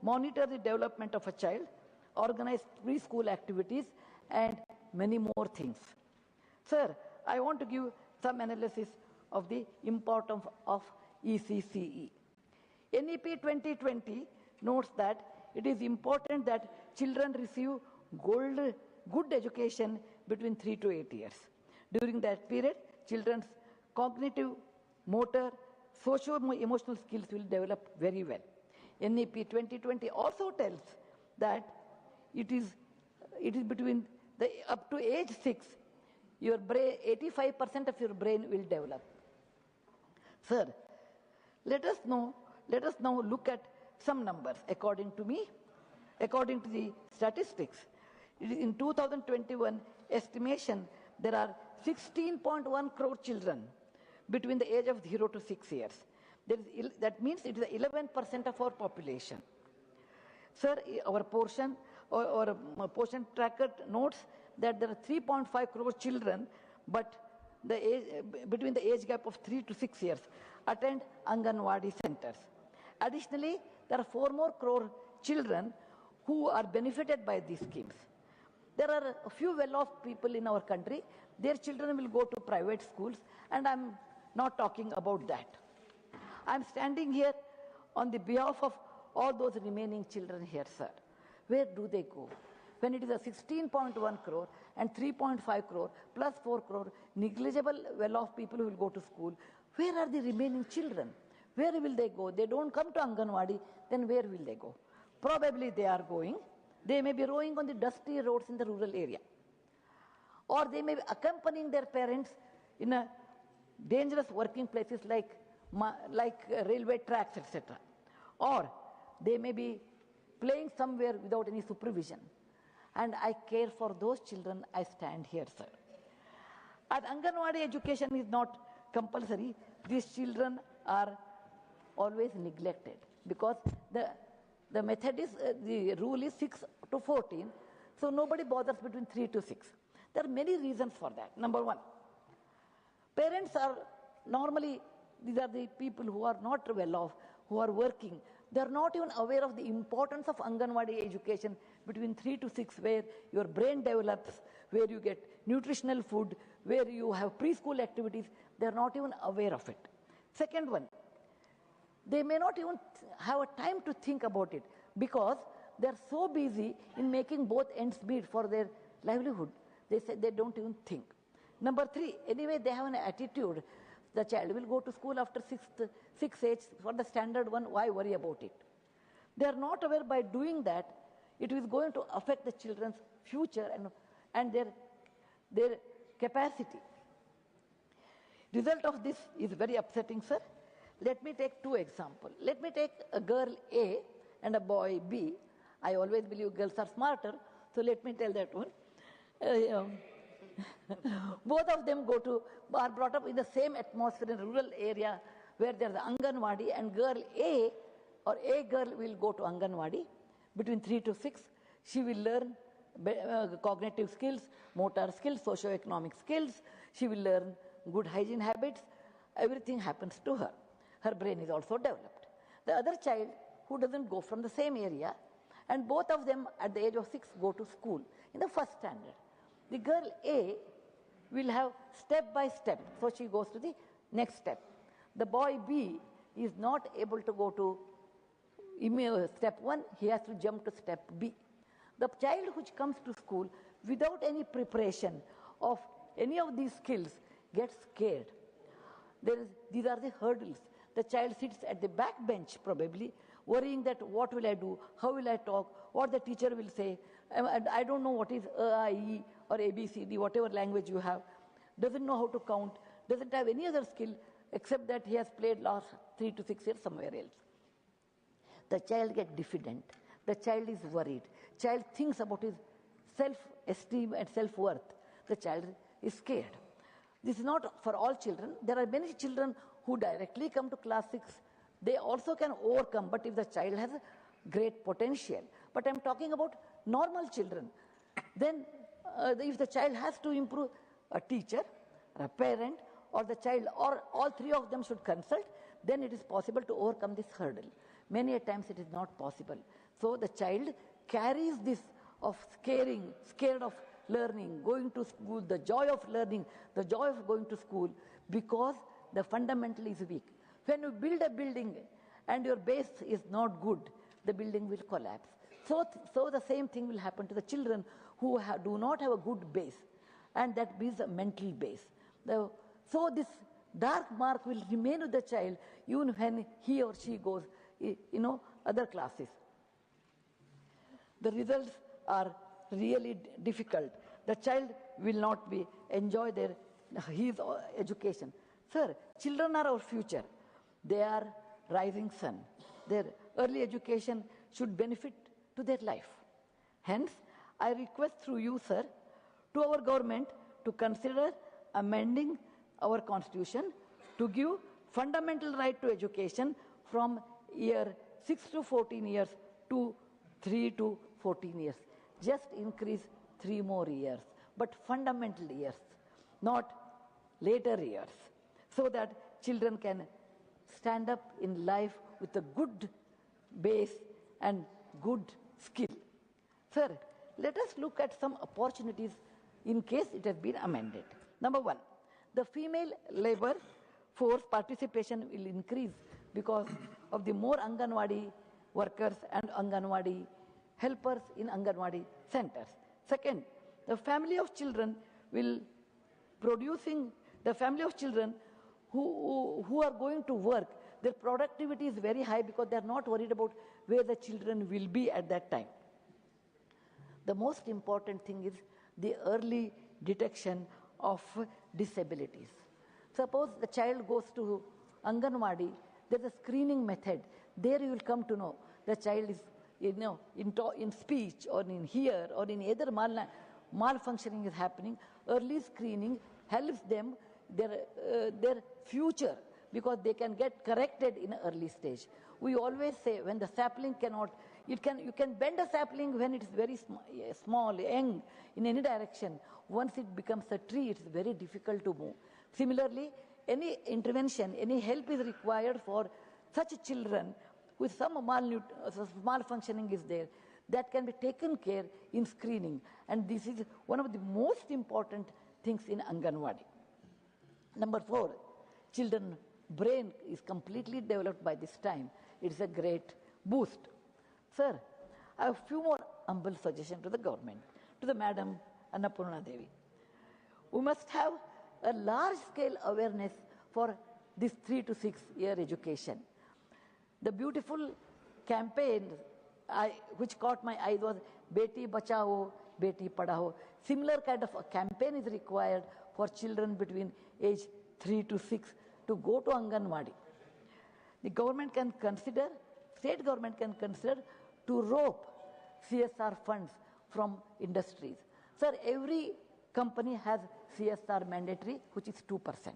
monitor the development of a child, organize preschool activities, and many more things. Sir, I want to give some analysis of the importance of ECCE. NEP 2020 notes that it is important that children receive good education between 3 to 8 years. During that period, children's cognitive, motor, socio-emotional skills will develop very well. NEP 2020 also tells that it is between up to age 6, your brain, 85% of your brain will develop. Sir, let us now look at some numbers. According to me, according to the statistics, in 2021 estimation, there are 16.1 crore children between the age of 0 to 6 years. That means it is 11% of our population. Sir, our portion portion tracker notes that there are 3.5 crore children, but between the age gap of 3 to 6 years attend Anganwadi centers. Additionally, there are 4 more crore children who are benefited by these schemes. There are a few well-off people in our country. Their children will go to private schools, and I'm not talking about that. I'm standing here on the behalf of all those remaining children here, sir. Where do they go? When it is a 16.1 crore and 3.5 crore plus 4 crore negligible well-off people who will go to school, where are the remaining children? Where will they go? They don't come to Anganwadi, then where will they go? Probably they are going. They may be rowing on the dusty roads in the rural area. Or they may be accompanying their parents in a dangerous working places like railway tracks, etc. Or they may be playing somewhere without any supervision. And I care for those children. I stand here, sir. As Anganwadi education is not compulsory, these children are always neglected because the method is, the rule is 6 to 14, so nobody bothers between 3 to 6. There are many reasons for that. Number one, parents are normally, these are the people who are not well off, who are working. They are not even aware of the importance of Anganwadi education between 3 to 6, where your brain develops, where you get nutritional food, where you have preschool activities. They are not even aware of it. Second one, they may not even have a time to think about it because they are so busy in making both ends meet for their livelihood. They say they don't even think. Number three, anyway, they have an attitude. The child will go to school after 6 age for the standard one. Why worry about it? They are not aware by doing that it is going to affect the children's future and their capacity. Result of this is very upsetting, sir. Let me take 2 examples. Let me take a girl A and a boy B. I always believe girls are smarter, so let me tell that one. Both of them are brought up in the same atmosphere in a rural area where there's Anganwadi, and girl A or a girl will go to Anganwadi between 3 to 6. She will learn cognitive skills, motor skills, socio-economic skills. She will learn good hygiene habits. Everything happens to her. Her brain is also developed. The other child who doesn't go from the same area, and both of them at the age of 6 go to school in the first standard. The girl A will have step by step, so she goes to the next step. The boy B is not able to go to step 1, he has to jump to step B. The child which comes to school without any preparation of any of these skills gets scared. These are the hurdles. The child sits at the back bench probably, worrying that what will I do, how will I talk, what the teacher will say. I don't know what is A, I, E or ABCD, whatever language you have. Doesn't know how to count, doesn't have any other skill except that he has played last 3 to 6 years somewhere else. The child gets diffident. The child is worried. Child thinks about his self-esteem and self-worth. The child is scared. This is not for all children. There are many children who directly come to class 6. They also can overcome, but if the child has a great potential. But I'm talking about normal children. Then if the child has to improve, a teacher, a parent, or the child, or all 3 of them should consult, then it is possible to overcome this hurdle. Many a times it is not possible. So the child carries this of scared of learning, going to school, the joy of learning, the joy of going to school, because the fundamental is weak. When you build a building and your base is not good, the building will collapse. So the same thing will happen to the children who do not have a good base, and that is a mental base. So this dark mark will remain with the child even when he or she goes, other classes. The results are really difficult. The child will not enjoy his education. Sir, children are our future. They are rising sun. Their early education should benefit to their life. Hence, I request through you, sir, to our government to consider amending our constitution to give fundamental right to education from year 6 to 14 years to 3 to 14 years. Just increase 3 more years, but fundamental years, not later years, so that children can stand up in life with a good base and good skill. Sir, let us look at some opportunities in case it has been amended. Number 1, the female labor force participation will increase because of the more Anganwadi workers and Anganwadi helpers in Anganwadi centers. Second, the family of children who are going to work, their productivity is very high because they are not worried about where the children will be at that time. The most important thing is the early detection of disabilities. Suppose the child goes to Anganwadi, there's a screening method. There you will come to know the child is in speech or in hear or in either malfunctioning is happening. Early screening helps them, their future, because they can get corrected in an early stage. We always say when the sapling cannot, you can bend a sapling when it is very small, young, in any direction. Once it becomes a tree, it's very difficult to move. Similarly, any intervention, any help is required for such children with some malfunctioning is there, that can be taken care in screening. And this is one of the most important things in Anganwadi. Number 4, children brain is completely developed by this time. It's a great boost. Sir, I have a few more humble suggestions to the government, to the Madam Annapurna Devi. We must have a large-scale awareness for this 3 to 6 year education. The beautiful campaign which caught my eye was Beti Bachao, Beti Padhao. Similar kind of a campaign is required for children between age 3 to 6 to go to Anganwadi. The government can consider, state government can consider to rope CSR funds from industries. Sir, every company has CSR mandatory, which is 2%.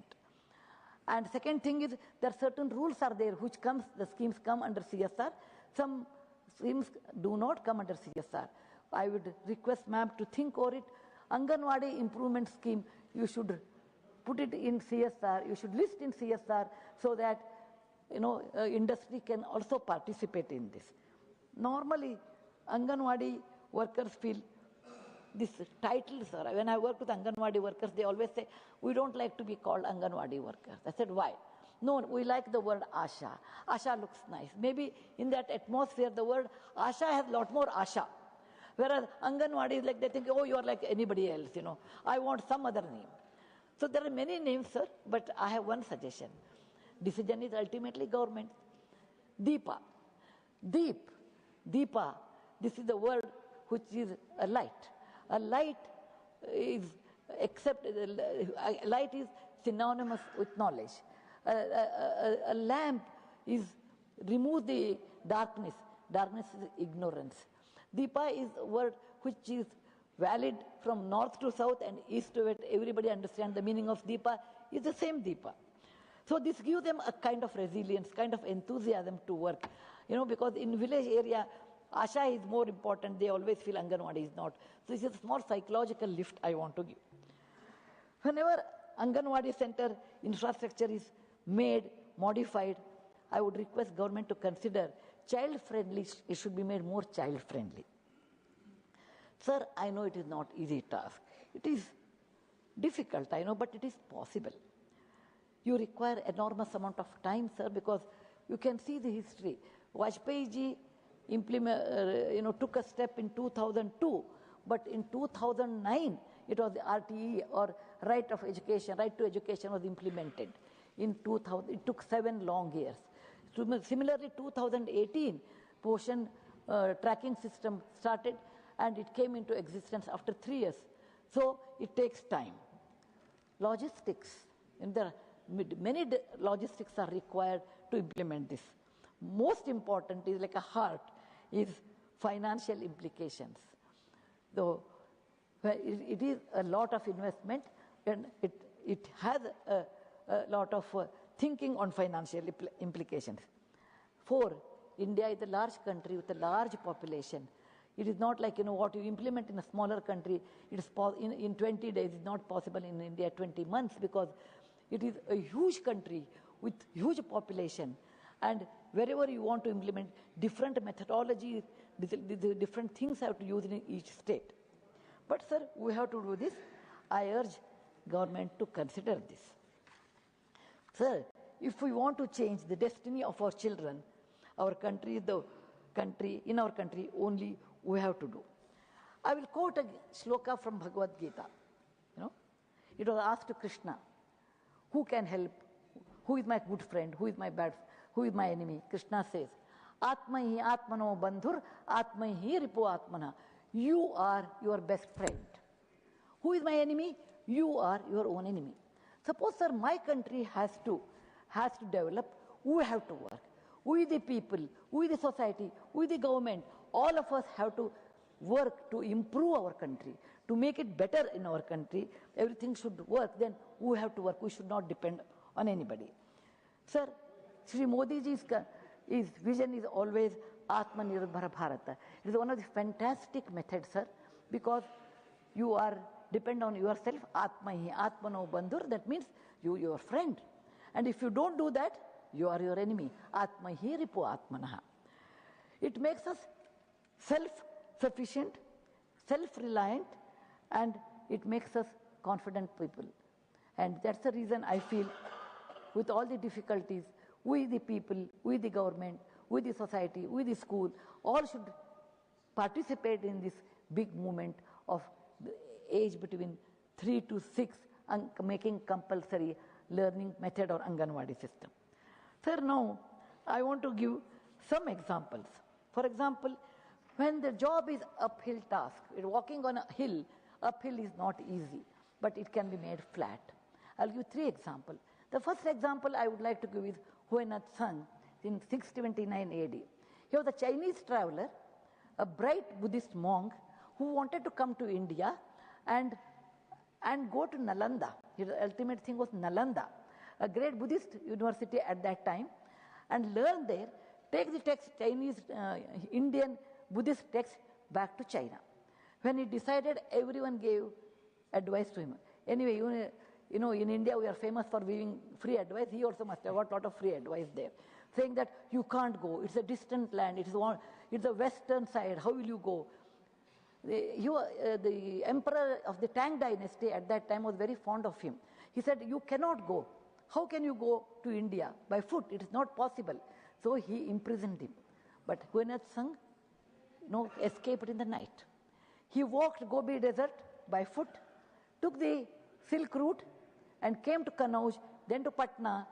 And second thing is, there are certain rules are there which the schemes come under CSR. Some schemes do not come under CSR. I would request ma'am to think over it. Anganwadi improvement scheme, you should put it in CSR, you should list in CSR so that industry can also participate in this. Normally, Anganwadi workers feel this title, sir. When I work with Anganwadi workers, they always say, we don't like to be called Anganwadi workers. I said, why? No, we like the word Asha. Asha looks nice. Maybe in that atmosphere, the word Asha has a lot more Asha. Whereas Anganwadi is like, they think, oh, you are like anybody else, I want some other name. So there are many names, sir, but I have one suggestion. Decision is ultimately government. Deepa. Deepa. This is the word which is a light. A light is light is synonymous with knowledge. A lamp removes the darkness. Darkness is ignorance. Deepa is a word which is valid from north to south and east to west. Everybody understands the meaning of Deepa is the same Deepa. So this gives them a kind of resilience, kind of enthusiasm to work. Because in village area, Asha is more important. They always feel Anganwadi is not. So this is a small psychological lift I want to give. Whenever Anganwadi center infrastructure is made, modified, I would request government to consider child-friendly, it should be made more child-friendly. Sir, I know it is not easy task. It is difficult, I know, but it is possible. You require enormous amount of time, sir, because you can see the history. Vajpayee ji took a step in 2002, but in 2009, it was the RTE, or right of education, right to education, was implemented. In 2000, it took 7 long years. Similarly, 2018, portion tracking system started, and it came into existence after 3 years. So it takes time. Logistics, and there are many logistics are required to implement this. Most important is like a heart, is financial implications. Though it is a lot of investment, and it has a lot of thinking on financial implications. 4, India is a large country with a large population. It is not like, what you implement in a smaller country, it is in 20 days, it's not possible in India 20 months, because it is a huge country with huge population. And wherever you want to implement different methodologies, different things have to use in each state. But sir, we have to do this. I urge government to consider this. Sir, if we want to change the destiny of our children, our country, in our country, only we have to do. I will quote a shloka from Bhagavad Gita. It was asked to Krishna, who can help? Who is my good friend? Who is my bad? Who is my enemy? Krishna says, Atmahi Atmano Bandhur, Atmahi Ripu Atmana. You are your best friend. Who is my enemy? You are your own enemy. Suppose, sir, my country has to develop, we have to work. We the people, we the society, we the government, all of us have to work to improve our country, to make it better in our country. Everything should work, then we have to work. We should not depend on anybody. Sir, Shri Modi ji's vision is always Atmanirbhar Bharata. It is one of the fantastic methods, sir, because you are depend on yourself. Atmahi, Atmano Bandhur, that means your friend. And if you don't do that, you are your enemy. Atmahi Ripu Atmanaha. It makes us self-sufficient, self-reliant, and it makes us confident people. And that's the reason I feel, with all the difficulties, we the people, we the government, we the society, we the school, all should participate in this big movement of the age between 3 to 6, and making compulsory learning method or Anganwadi system. Sir, now I want to give some examples. For example, when the job is uphill task, walking on a hill, uphill is not easy, but it can be made flat. I'll give 3 examples. The first example I would like to give is Huinat Sung in 629 AD. He was a Chinese traveler, a bright Buddhist monk who wanted to come to India and go to Nalanda. His ultimate thing was Nalanda, a great Buddhist university at that time, and learn there, take the text, Chinese, Indian Buddhist text back to China. When he decided, everyone gave advice to him. Anyway, in India we are famous for giving free advice. He also must have got a lot of free advice there, saying that you can't go. It's a distant land. It's the western side. How will you go? The emperor of the Tang dynasty at that time was very fond of him. He said, you cannot go. How can you go to India? By foot, it is not possible. So he imprisoned him. But Huinat Sung escaped in the night. He walked Gobi Desert by foot, took the Silk route, and came to Kanauj, then to Patna,